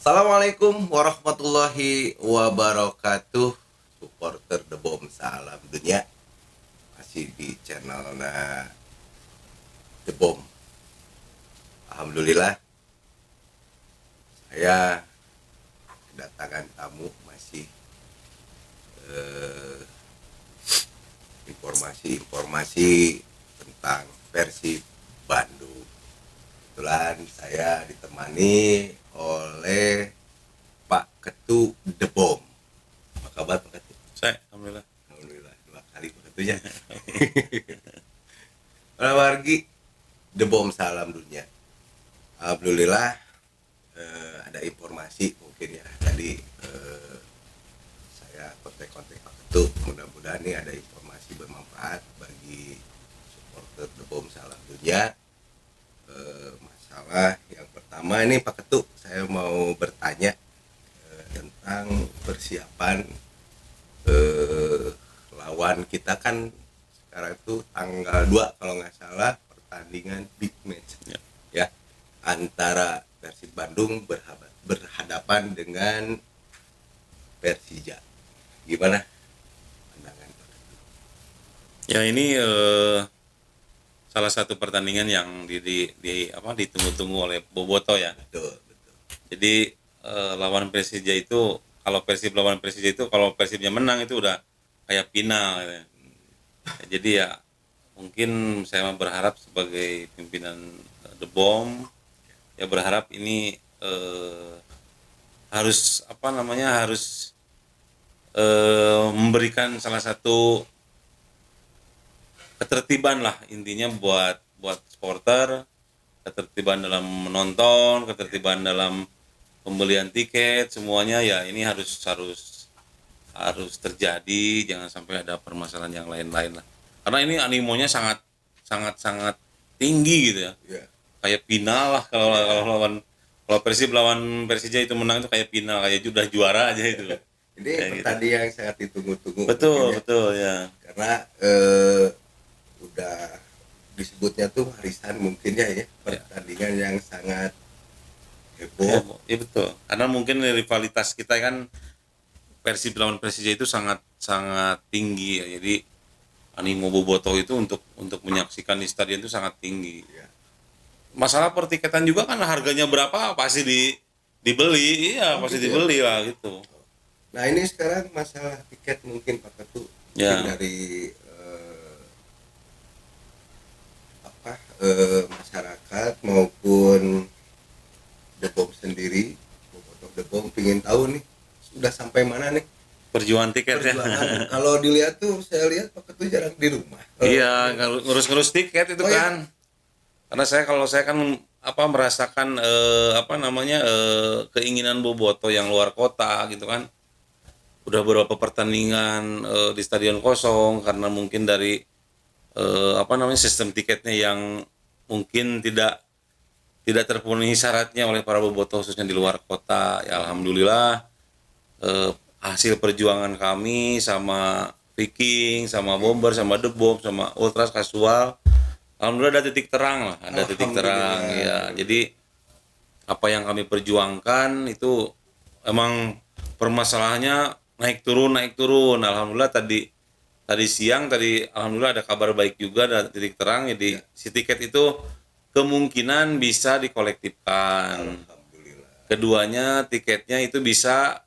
Assalamualaikum warahmatullahi wabarakatuh. Supporter The Bomb salam dunia. Masih di channel The Bomb. Alhamdulillah saya kedatangan tamu masih informasi-informasi tentang Persib Bandung. Kebetulan saya ditemani oleh Pak Ketu The Bomb. Apa kabar Pak Ketu? Saya, alhamdulillah. Alhamdulillah, 2 kali Pak Ketunya. Para wargi The Bomb salam dunia. Alhamdulillah ada informasi mungkin ya tadi saya kontak-kontak Pak Ketu. Mudah-mudahan nih ada informasi bermanfaat bagi supporter The Bomb salam dunia. Masalah yang pertama ini Pak Ketu, saya mau bertanya tentang persiapan lawan kita kan sekarang itu tanggal 2 kalau nggak salah pertandingan big match ya antara Persib Bandung berhadapan dengan Persija. Gimana pandangan Pak Ketu? Ya ini salah satu pertandingan yang ditunggu-tunggu oleh Boboto ya. Betul. Jadi lawan Persija itu, kalau Persib lawan Persija itu, kalau Persibnya menang itu udah kayak final gitu ya. Jadi ya mungkin saya berharap sebagai pimpinan The Bomb ya, berharap ini harus memberikan salah satu ketertiban lah intinya buat supporter, ketertiban dalam menonton, ketertiban dalam pembelian tiket, semuanya ya ini harus terjadi, jangan sampai ada permasalahan yang lain-lain lah. Karena ini animonya sangat tinggi gitu ya. Ya. Kayak final lah kalau Persib lawan Persija itu menang itu kayak final, kayak udah juara aja itu. Ini Kayak pertandingan yang sangat ditunggu-tunggu. Betul ya. Karena udah disebutnya tuh warisan mungkin ya pertandingan yang sangat heboh. Iya betul. Karena mungkin rivalitas kita kan Persib lawan Persija itu sangat tinggi ya. Jadi animo Boboto itu untuk menyaksikan di stadion itu sangat tinggi. Ya. Masalah pertiketan juga kan harganya berapa pasti dibeli. Iya, pasti gitu dibeli ya. lah gitu. Nah ini sekarang masalah tiket mungkin Pak Ketu Ya. dari masyarakat maupun The Bomb sendiri, The Bomb pengen tahu nih sudah sampai mana nih Perjuangan tiketnya. perjuangan. Kalau dilihat tuh saya lihat Pak Ketu jarang di rumah. Iya, ngurus tiket itu Oh, kan. Karena kalau saya kan merasakan keinginan Boboto yang luar kota gitu kan. Udah beberapa pertandingan di stadion kosong karena mungkin dari sistem tiketnya yang mungkin tidak terpenuhi syaratnya oleh para bobotoh khususnya di luar kota. Ya alhamdulillah hasil perjuangan kami sama Viking, sama Bomber, sama The Bomb, sama Ultras Kasual, alhamdulillah ada titik terang lah, ada titik terang ya. Jadi apa yang kami perjuangkan itu emang permasalahannya naik turun. Alhamdulillah tadi siang alhamdulillah ada kabar baik juga, ada titik terang. Jadi si tiket itu kemungkinan bisa dikolektifkan. Alhamdulillah. Keduanya tiketnya itu bisa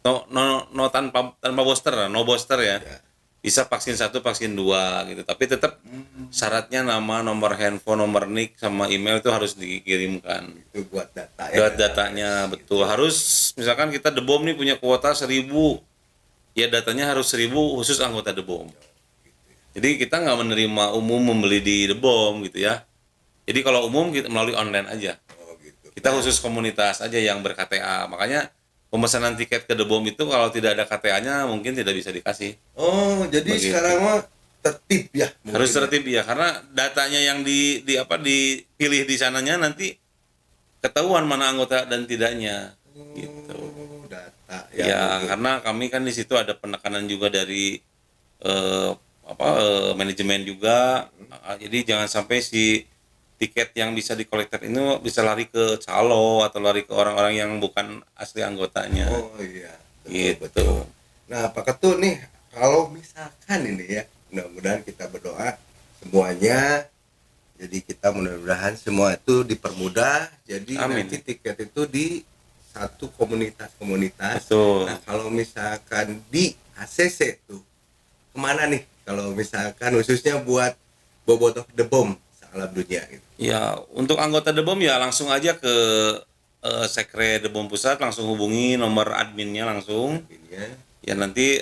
tanpa booster, no booster ya. Bisa vaksin 1, vaksin 2 gitu. Tapi tetap syaratnya nama, nomor handphone, nomor NIK sama email itu harus dikirimkan. Itu buat data ya. Buat datanya betul. Harus misalkan kita The Bomb nih punya kuota 1000. Ya datanya harus 1000 khusus anggota The Bomb. Jadi kita nggak menerima umum membeli di The Bomb gitu ya. Jadi kalau umum kita melalui online aja. Oh gitu. Kita khusus komunitas aja yang ber-KTA. Makanya pemesanan tiket ke The Bomb itu kalau tidak ada KTA-nya mungkin tidak bisa dikasih. Oh, jadi Begitu. sekarang mah tertib ya. Harus tertib ya, karena datanya yang dipilih di sananya nanti ketahuan mana anggota dan tidaknya. Gitu. Data Ya, karena kami kan di situ ada penekanan juga dari manajemen juga. Jadi jangan sampai si tiket yang bisa dikolektor ini bisa lari ke calo atau lari ke orang-orang yang bukan asli anggotanya. Oh iya, Gitu. betul. Nah, Pak Ketut nih, kalau misalkan ini ya, mudah-mudahan kita berdoa semuanya, jadi kita mudah-mudahan semua itu dipermudah, jadi Amin. nanti tiket itu di satu komunitas-komunitas. Betul. Nah, kalau misalkan di ACC tuh, kemana nih? Kalau misalkan khususnya buat Bobotoh The Bomb sealam dunia gitu. Ya, untuk anggota DEBOM ya langsung aja ke Sekre DEBOM Pusat, langsung hubungi nomor adminnya langsung. Ini ya. Ya nanti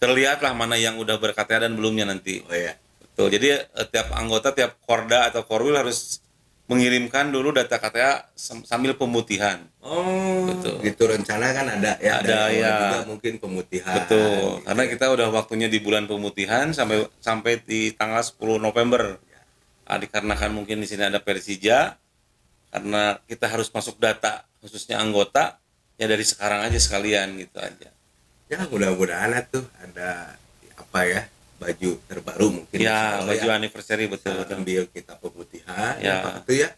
terlihat lah mana yang udah ber-KTA dan belumnya nanti. Oh ya. Betul. Jadi tiap anggota, tiap Korda atau Korwil harus mengirimkan dulu data KTA sambil pemutihan. Oh, Betul. gitu rencana kan ada ya. Ada, dari awal ya. juga mungkin pemutihan. Betul. gitu Karena ya. kita udah waktunya di bulan pemutihan sampai di tanggal 10 November. Dikarenakan mungkin di sini ada Persija, karena kita harus masuk data khususnya anggota, ya dari sekarang aja sekalian gitu aja. Ya mudah-mudahan tuh ada apa ya, baju terbaru mungkin. Ya, insya Allah baju anniversary betul. sambil kita pemutihan Ya. Pak Ketut ya.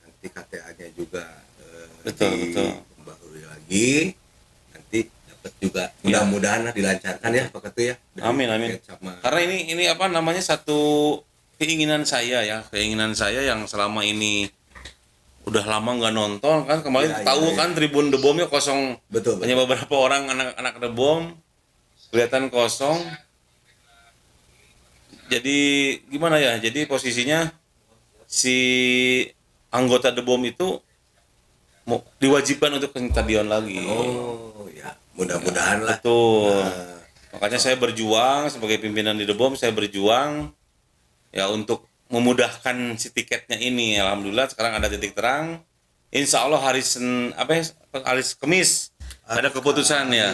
Nanti KTA-nya juga Betul. diperbarui lagi. Nanti dapat juga Ya. mudah-mudahan lah dilancarkan ya Pak Ketut ya. Dari Amin. tiket sama- Karena ini apa namanya, satu keinginan saya yang selama ini udah lama nggak nonton kan. Kemarin Ya, tahu ya. kan Tribun The Bomb-nya kosong. Betul. Hanya beberapa orang anak-anak The Bomb kelihatan kosong. Jadi gimana ya? Jadi posisinya si anggota The Bomb itu mau diwajibkan untuk ke stadion lagi. Oh ya, mudah-mudahan lah. Betul. Nah, Makanya saya berjuang sebagai pimpinan di The Bomb, saya berjuang ya untuk memudahkan si tiketnya ini. Alhamdulillah sekarang ada titik terang. Insya Allah hari Kamis ada keputusan ya.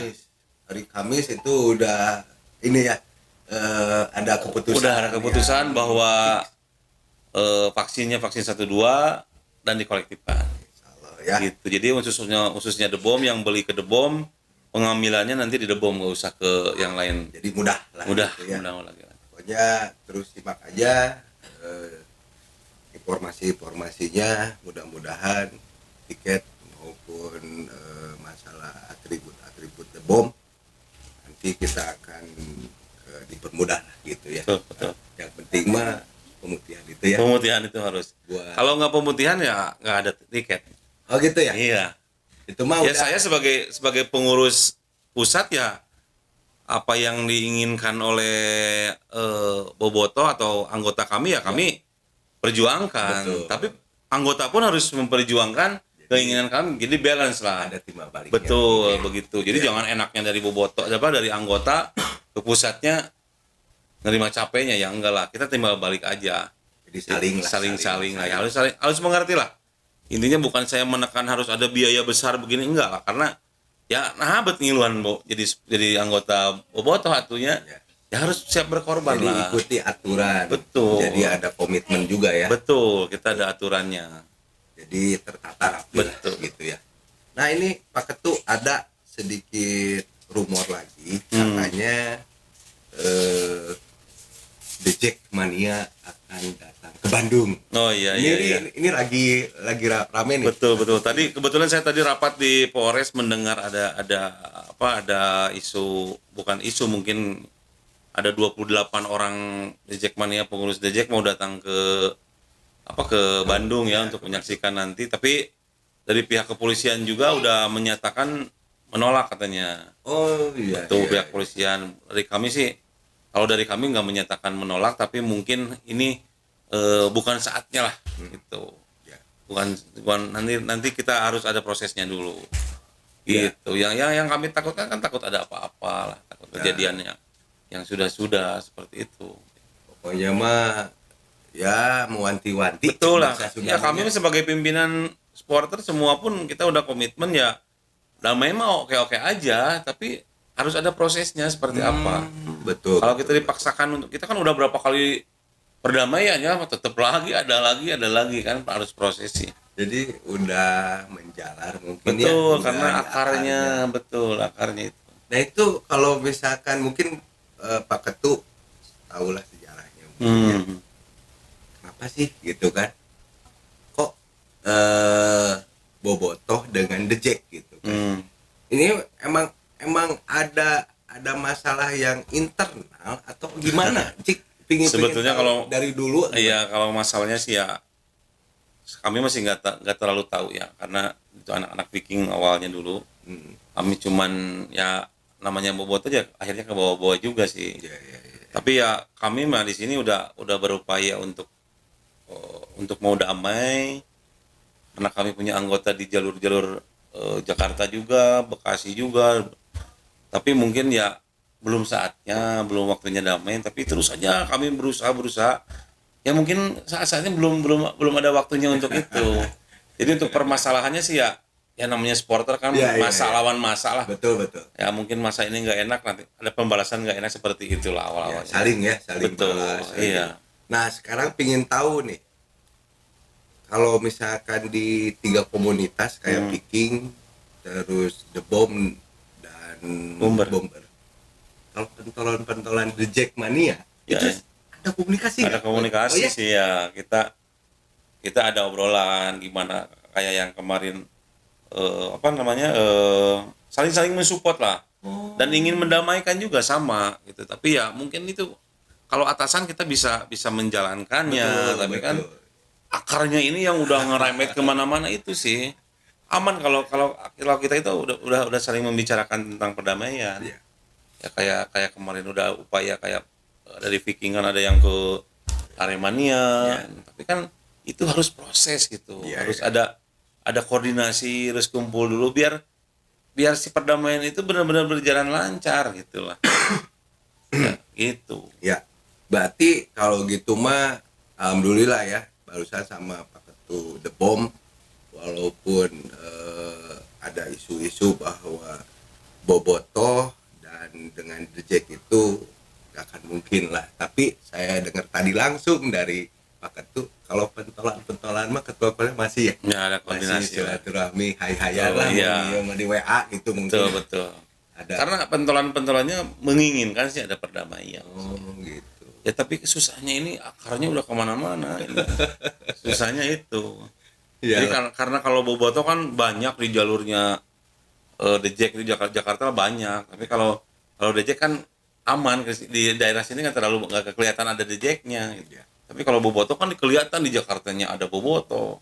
Hari Kamis itu udah ini ya, ada keputusan. Udah ada keputusan yang bahwa vaksin 1-2 dan dikolektifkan. Insya Allah ya. Gitu. Jadi khususnya The Bomb, yang beli ke The Bomb, pengambilannya nanti di The Bomb, nggak usah ke yang lain. Jadi mudah lah. Mudah gitu ya. lagi. Pokoknya terus simak aja informasi-informasinya. Mudah-mudahan tiket maupun masalah atribut The Bomb nanti kita akan dipermudah lah gitu ya. Betul. Yang penting mah pemutihan itu ya. Pemutihan itu harus. Buat- Kalau nggak pemutihan ya nggak ada tiket. Oh gitu ya. Iya. Itu mah Ya udah. saya sebagai pengurus pusat ya, apa yang diinginkan oleh Bobotoh atau anggota kami ya kami perjuangkan. Betul. Tapi anggota pun harus memperjuangkan keinginan kami. Jadi balance lah. Ada timbal baliknya. Betul, begitu. Jadi Ya. jangan enaknya dari Bobotoh, dari anggota ke pusatnya nerima capeknya, ya enggak lah. Kita timbal balik aja. Jadi saling lah. Ya, harus mengerti lah. Intinya bukan saya menekan harus ada biaya besar begini, enggak lah, karena ya nahabet ngiluan jadi anggota Bobotoh atunya. Ya harus siap berkorban Jadi lah. ikuti aturan. Betul. Jadi ada komitmen juga ya. Betul, kita ada aturannya. Jadi tertata rapi lah, Betul. gitu ya. Nah ini Pak Ketut ada sedikit rumor lagi, katanya The Jackmania akan datang ke Bandung. Oh iya. Ini lagi rame nih. Betul. Tadi kebetulan saya tadi rapat di Polres mendengar ada isu, bukan isu, mungkin ada 28 orang The Jackmania, pengurus The Jack mau datang ke Bandung ya untuk menyaksikan nanti, tapi dari pihak kepolisian juga udah menyatakan menolak katanya. Oh iya. Tuh iya. pihak kepolisian. Kalau dari kami nggak menyatakan menolak, tapi mungkin ini bukan saatnya lah gitu. Ya. Bukan nanti kita harus ada prosesnya dulu. Ya. Gitu. Yang kami takutkan kan takut ada apa-apa lah, takut kejadiannya yang sudah seperti itu. Pokoknya mah ya mewanti-wanti. Betul lah. bahasa Ya kami Sundanya. sebagai pimpinan supporter semua pun kita udah komitmen ya. Damai mah oke-oke aja, tapi harus ada prosesnya seperti apa. Betul. Kalau kita dipaksakan untuk, kita kan udah berapa kali perdamaian ya, tetap ada lagi kan, harus prosesi. Jadi udah menjalar mungkin ya. Betul, udah karena ada akarnya itu. Nah itu kalau misalkan mungkin Pak Ketut tahulah sejarahnya. Mungkin ya. Kenapa apa sih gitu kan, kok Bobotoh dengan The Jack gitu kan. Ini emang emang ada masalah yang internal atau gimana Cik? Pingin Sebetulnya tahu kalau dari dulu gimana? iya, kalau masalahnya sih ya kami masih nggak terlalu tahu ya, karena itu anak-anak Viking awalnya dulu. Kami cuman ya namanya bobot aja, akhirnya ke bawah-bawah juga sih. Ya, ya, ya. Tapi ya kami mah di sini udah berupaya untuk mau damai, karena kami punya anggota di jalur-jalur Jakarta juga, Bekasi juga. Tapi mungkin ya belum saatnya, belum waktunya damai. Tapi terus saja kami berusaha. Ya mungkin saat-saatnya belum belum belum ada waktunya untuk itu. Jadi untuk permasalahannya sih ya namanya supporter kan, Ya, ya, masa ya. lawan masa lah. Betul betul. Ya mungkin masa ini nggak enak, nanti ada pembalasan nggak enak, seperti itulah Ya, awal-awalnya. saling Betul, balas. iya. Nah sekarang pingin tahu nih, kalau misalkan di 3 komunitas kayak Viking, terus The Bomb dan Bomber. kalau pentolan-pentolan The Jack Mania Ya, itu ada komunikasi ada nggak? komunikasi Oh, ya? sih ya, kita ada obrolan gimana, kayak yang kemarin saling mensupport lah, dan ingin mendamaikan juga sama gitu. Tapi ya mungkin itu kalau atasan kita bisa menjalankannya, Betul, tapi kan betul. akarnya ini yang udah ngerembet kemana-mana itu sih aman kalau kalau kalau kita itu udah saling membicarakan tentang perdamaian. Iya. Ya kayak kemarin udah upaya kayak dari Viking kan ada yang ke Aremania. Tapi kan itu harus proses gitu, Iya, harus iya. ada koordinasi, harus kumpul dulu biar biar si perdamaian itu benar-benar berjalan lancar gitulah. Ya, gitu. Ya, berarti kalau gitu mah alhamdulillah ya, barusan sama Pak Ketu The Bomb, walaupun ada isu-isu bahwa Bobotoh dan dengan The Jack itu gak akan mungkin lah. Tapi saya dengar tadi langsung dari Pak Ketu, kalau pentolan-pentolan mah ketua kolej masih ya, Ya ada masih koordinasi lah. silaturahmi, hai-hayan Betul, lah, iya. mau di WA gitu mungkin. Betul. Ada. Karena pentolan-pentolannya menginginkan sih ada perdamaian. Oh gitu. Ya tapi susahnya ini akarnya udah kemana-mana. Ini. Susahnya itu. Jadi Iya. karena kalau Boboto kan banyak di jalurnya, The Jack di Jakarta banyak. Tapi kalau The Jack kan aman, di daerah sini kan terlalu nggak kelihatan ada The Jack-nya. Gitu. Iya. Tapi kalau Boboto kan kelihatan di Jakartanya ada Boboto.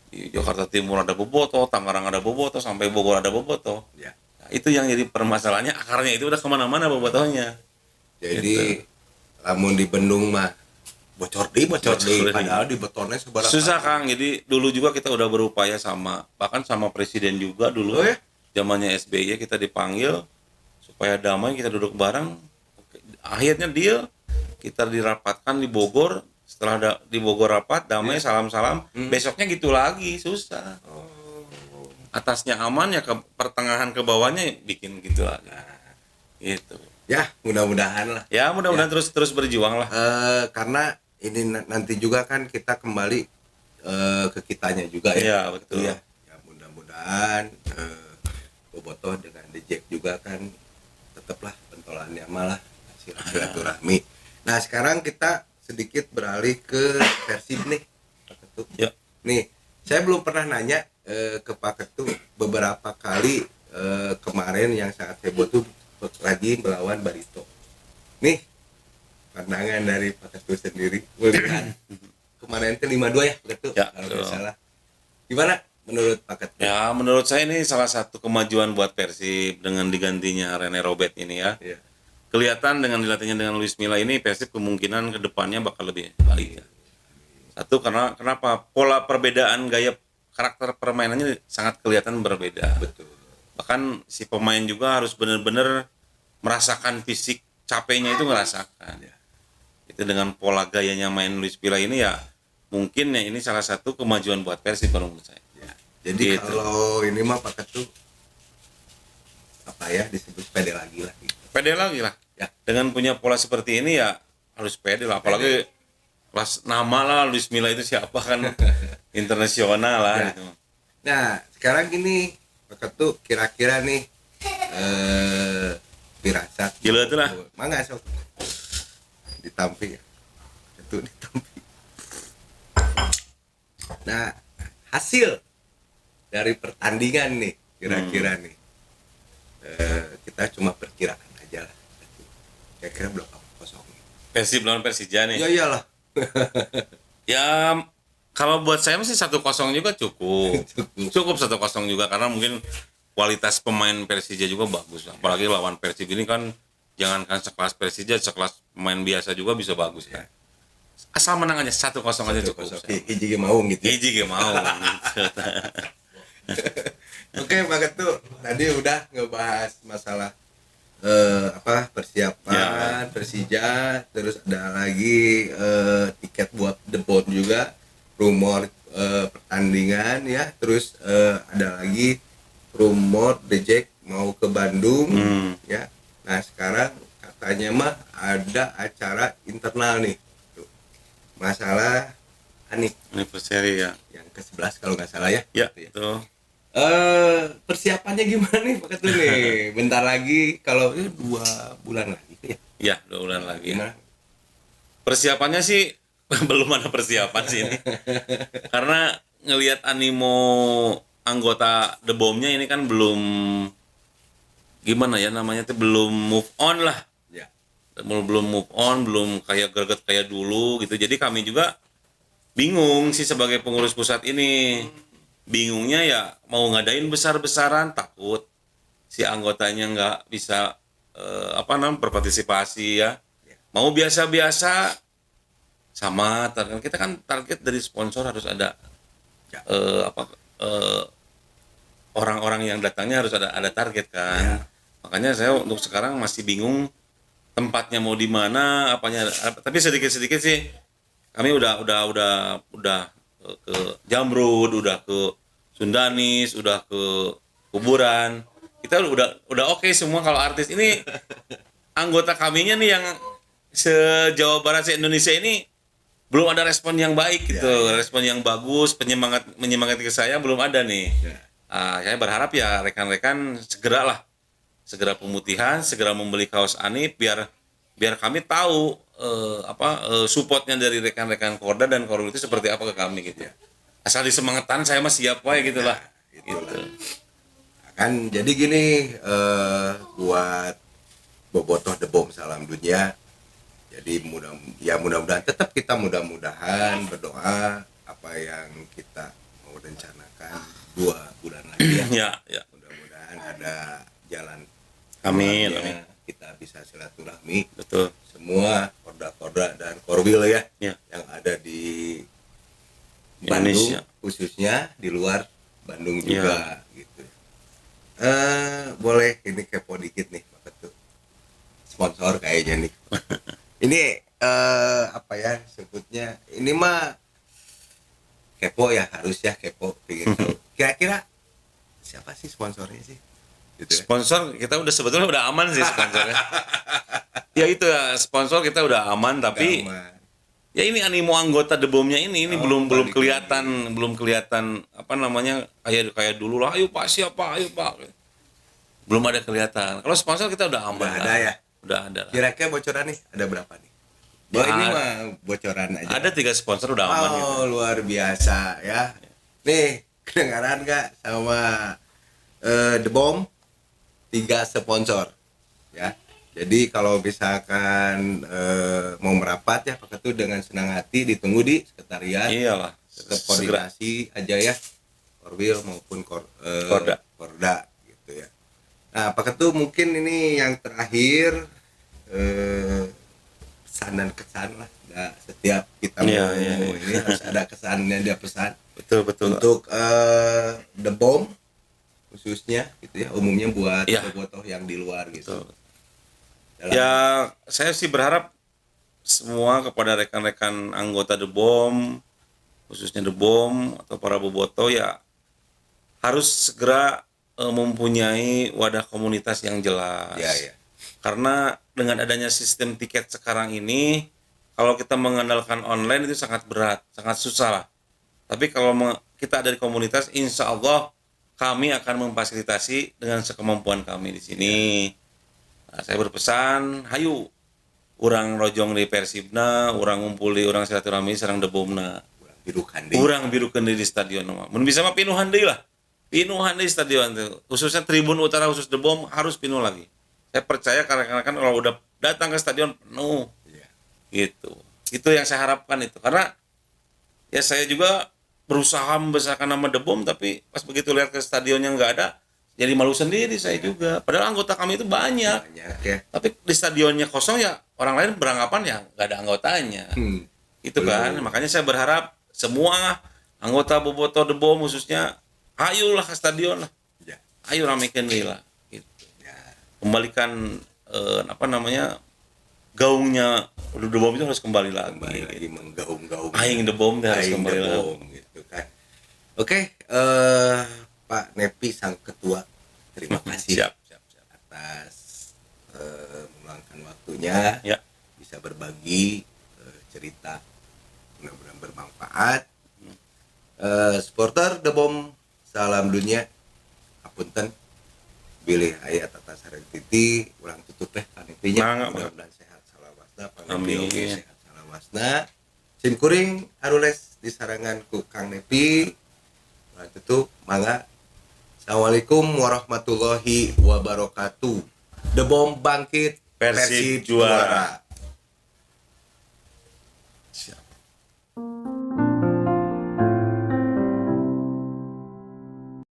Di Jakarta Timur ada Boboto, Tangerang ada Boboto, sampai Bogor ada Boboto. Ya. Nah, itu yang jadi permasalahannya, akarnya itu udah kemana-mana Bobotohnya. Jadi lamun di Bandung mah bocor di padahal di betonnya seberapa. Susah Kang, jadi dulu juga kita udah berupaya bahkan sama presiden juga dulu. Oh ya? Zamannya SBY kita dipanggil supaya damai, kita duduk bareng. Akhirnya deal, kita dirapatkan di Bogor. Setelah di Bogor rapat, damai, salam-salam. Besoknya gitu lagi, susah. Atasnya aman ya, ke pertengahan ke bawahnya bikin gitu lagi. Gitu. Ya, mudah-mudahan lah. Ya mudah-mudahan terus berjuang lah. Karena ini nanti juga kan kita kembali ke kitanya juga ya. Iya, betul. Ya, mudah-mudahan Bobotoh dengan The Jack juga kan tetaplah pentolannya malah silaturahmi. Nah, sekarang kita sedikit beralih ke Persib nih, Pak Ketu. Ya. Nih, saya belum pernah nanya ke Pak Ketu beberapa kali kemarin yang sangat heboh tuh lagi melawan Barito. Nih, pandangan dari Pak Ketu sendiri melihat kemarin itu 5-2 ya, Pak Ketu, Ya, kalau tidak salah. Gimana menurut Pak Ketu? Ya, menurut saya ini salah satu kemajuan buat Persib dengan digantinya Rene Robert ini ya. Iya. Kelihatan dengan dilatihnya dengan Luis Milla ini, Persib kemungkinan ke depannya bakal lebih baik ya. Satu, kenapa pola perbedaan gaya karakter permainannya sangat kelihatan berbeda. Betul. Bahkan si pemain juga harus benar-benar merasakan fisik capeknya, itu ngerasakan. Itu dengan pola gayanya main Luis Milla ini ya, mungkin ya ini salah satu kemajuan buat Persib menurut saya. Ya. Jadi Gitu. kalau ini mah Pak Ketu apa ya, disebut pede lagi lah gitu. Pede lagi lah. Ya. Dengan punya pola seperti ini ya harus pede lah. Apalagi kelas nama lah, Luis Milla itu siapa kan, internasional lah Ya. gitu. Nah, sekarang gini Pak Ketu, kira-kira nih firasat Gila itu lah. mangga sok ditampi ya. Itu ditampi. Nah, hasil dari pertandingan nih kira-kira nih kita cuma perkirakan aja lah. Kira-kira berapa kosong? Persib lawan Persija nih. Ya iyalah. Ya kalau buat saya masih 1-0 juga cukup. Cukup. Cukup 1-0 juga karena mungkin kualitas pemain Persija juga bagus. Apalagi lawan Persib ini kan jangankan sekelas Persija, sekelas pemain biasa juga bisa bagus kan. Asal menang aja 1-0 aja cukup. Hiji mau gitu. Hiji ge mau gitu. Oke, Pak Ketu, tadi udah ngebahas masalah persiapan Persija, terus ada lagi tiket buat The Bond juga, rumor pertandingan ya, terus ada lagi rumor The Jack mau ke Bandung ya. Nah, sekarang katanya mah ada acara internal nih. Tuh. Masalah Anniversary ya. yang ke-11 kalau nggak salah ya. Ya, Gitu ya. tuh. Persiapannya gimana nih Pak Ketu nih? Bentar lagi kalau 2 bulan lagi ya. Ya, 2 bulan lagi. Gimana? Persiapannya sih belum ada persiapan sih ini. Karena ngelihat animo anggota The Bomb-nya ini kan belum gimana ya namanya tuh belum move on lah. Ya. Belum move on, belum kayak greget kayak dulu gitu. Jadi kami juga bingung sih sebagai pengurus pusat ini. Bingungnya ya mau ngadain besar-besaran takut si anggotanya nggak bisa berpartisipasi ya. Mau biasa-biasa sama kita kan target dari sponsor harus ada Ya. Orang-orang yang datangnya harus ada target kan. Makanya saya untuk sekarang masih bingung tempatnya mau di mana, apanya. Tapi sedikit-sedikit sih kami udah ke Jamrud, udah ke Sundanis, udah ke kuburan. Kita udah oke semua kalau artis ini anggota kaminya nih yang se-Jawa Barat, se-Indonesia ini belum ada respon yang baik gitu, respon yang bagus, menyemangati ke saya belum ada nih. Saya berharap ya rekan-rekan segera pemutihan, segera membeli kaos Anip biar kami tahu supportnya dari rekan-rekan Korda dan Korwil itu seperti apa ke kami gitu ya. Asal disemangatkan saya mah siap wae gitu lah. Gitu. Kan jadi gini buat Bobotoh The Bomb Salam Dunia. Jadi mudah-mudahan tetap kita mudah-mudahan berdoa apa yang kita mau rencanakan 2 bulan lagi ya. Ya. Mudah-mudahan ada jalan Amin, keluarnya, kita bisa silaturahmi Betul. semua Korda dan Korwil ya, yang ada di Bandung Indonesia. khususnya di luar Bandung juga gitu. Boleh ini kepo dikit nih Pak Ketu. Sponsor kayaknya nih. Ini sebutnya ini mah kepo ya, harus ya kepo pengen tahu. Kira-kira siapa sih sponsornya sih? Gitu ya. Sponsor kita sebetulnya udah aman sih sponsornya. Ya itu ya, sponsor kita udah aman tapi Aman. ya ini animo anggota The Bomb-nya ini belum balik kelihatan kayak dulu lah, ayo Pak siapa, ayo Pak. Belum ada kelihatan. Kalau sponsor kita udah aman. Udah ada ya? Udah ada lah. Kira-kira bocoran nih ada berapa nih? Ini mah bocoran aja. Ada 3 sponsor udah aman gitu. Luar biasa ya. Nih, kedengaran nggak sama The Bomb 3 sponsor ya. Jadi kalau misalkan mau merapat ya Pak Ketu dengan senang hati ditunggu di sekretariat. Iyalah. Tetap koordinasi aja ya. Korwil maupun Korda gitu ya. Nah, Pak Ketu mungkin ini yang terakhir pesan dan kesan lah. Nah, setiap kita mau ini harus ada kesannya dia pesan. Betul. Untuk The Bomb khususnya gitu ya, umumnya buat bobotoh yang di luar gitu. Ya, saya sih berharap semua kepada rekan-rekan anggota The Bomb, khususnya The Bomb atau para bobotoh ya harus segera mempunyai wadah komunitas yang jelas. Ya. Karena dengan adanya sistem tiket sekarang ini, kalau kita mengandalkan online itu sangat berat, sangat susah lah. Tapi kalau kita ada di komunitas, insya Allah kami akan memfasilitasi dengan sekemampuan kami di sini. Nah, saya berpesan, hayu, urang rojong di Persibna, urang ngumpuli, urang silaturahmi, serang The Bomna. birukan Kurang birukeun deui di stadion mah. Mun bisa mah pinuhan deui lah. Pinuhan deui stadion tuh. Khususnya Tribun Utara khusus The Bomb harus pinuh lagi. Saya percaya karena kan kalau udah datang ke stadion penuh. Iya. Gitu. Itu yang saya harapkan itu. Karena ya saya juga berusaha membesarkan nama The Bomb, tapi pas begitu lihat ke stadionnya nggak ada, jadi malu sendiri saya juga. Padahal anggota kami itu banyak. Banyak ya. Tapi di stadionnya kosong ya orang lain beranggapan ya nggak ada anggotanya. Itu kan. Makanya saya berharap semua anggota Bobotoh The Bomb khususnya ayolah ke stadion lah. Ya. Ayo ramekeun deui lah. Gitu. Ya. Kembalikan gaungnya The Bomb itu harus kembali lagi. Kembali lagi menggaung-gaung. Aing The Bomb harus Aing kembali The lagi. Bomb gitu kan. Oke, Pak Nepi sang ketua, terima kasih Siap. atas meluangkan waktunya, Ya. bisa berbagi cerita, mudah-mudahan bermanfaat. Supporter The Bomb, salam dunia, apunten, bilih aya Tata Sareng Titi, ulang tutup teh Kanepinya, Mangga, mudah-mudahan sehat salawasna, Amin. Nepi sehat salawasna. Sim kuring arules di sarangan ku Kang Nepi. Ulang tutup, mangga. Assalamualaikum warahmatullahi wabarakatuh. The Bomb bangkit, Persib juara.